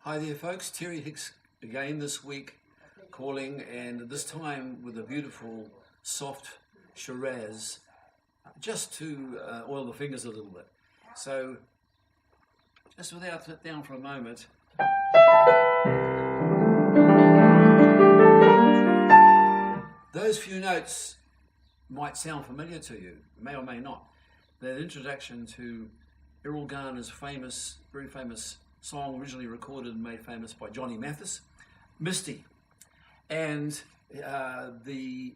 Hi there folks, Terry Hicks again this week calling, and this time with a beautiful soft Shiraz just to oil the fingers a little bit. So just without it down for a moment. Those few notes might sound familiar to you, may or may not. That introduction to Errol Garner's very famous song, originally recorded and made famous by Johnny Mathis, Misty. And the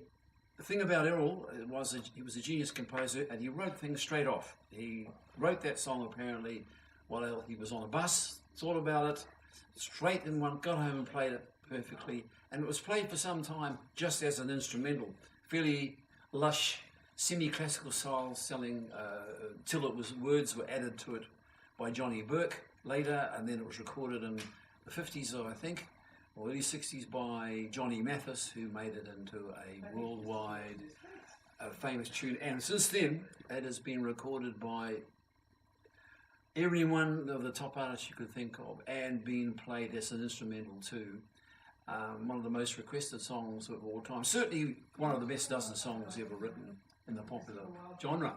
thing about Errol was he was a genius composer, and he wrote things straight off. He wrote that song apparently while he was on a bus, thought about it, straight in one, got home and played it perfectly. And it was played for some time just as an instrumental, fairly lush, semi-classical style selling, till words were added to it by Johnny Burke later, and then it was recorded in the 50s, I think, or early 60s by Johnny Mathis, who made it into a worldwide famous tune. And since then, it has been recorded by every one of the top artists you could think of, and being played as an instrumental too. One of the most requested songs of all time. Certainly one of the best dozen songs ever written in the popular genre.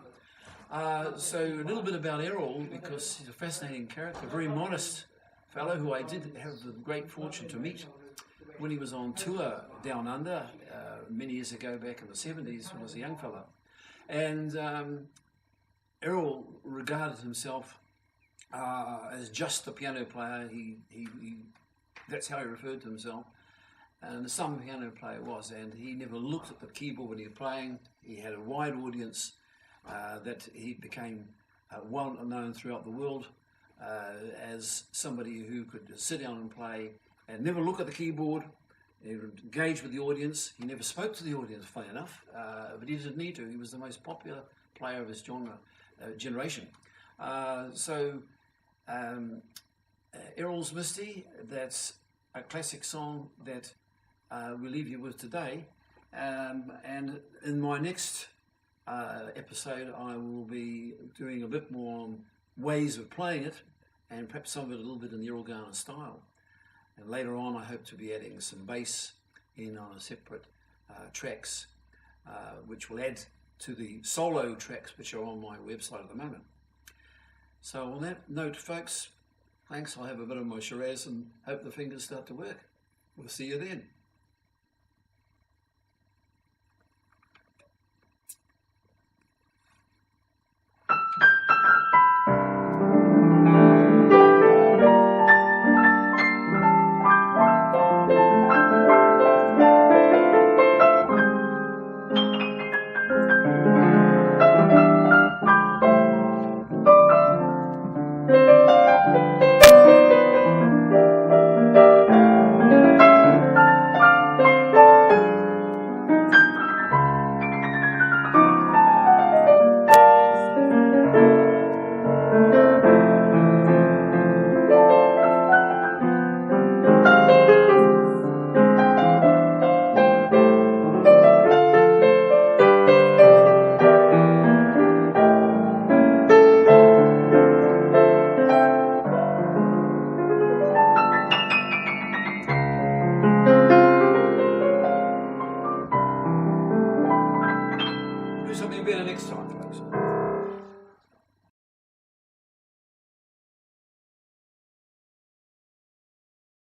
So a little bit about Errol, because he's a fascinating character, a very modest fellow who I did have the great fortune to meet when he was on tour down under many years ago, back in the 70s when I was a young fellow. And Errol regarded himself as just a piano player. That's how he referred to himself. And some piano player was, and he never looked at the keyboard when he was playing. He had a wide audience that he became well known throughout the world as somebody who could sit down and play and never look at the keyboard. He would engage with the audience. He never spoke to the audience, funny enough, but he didn't need to. He was the most popular player of his generation. Errol's Misty, that's a classic song that we'll leave you with today. And in my next episode, I will be doing a bit more on ways of playing it, and perhaps some of it a little bit in the Errol Garner style. And later on, I hope to be adding some bass in on separate tracks, which will add to the solo tracks which are on my website at the moment. So on that note, folks, thanks. I'll have a bit of my Shiraz and hope the fingers start to work. We'll see you then.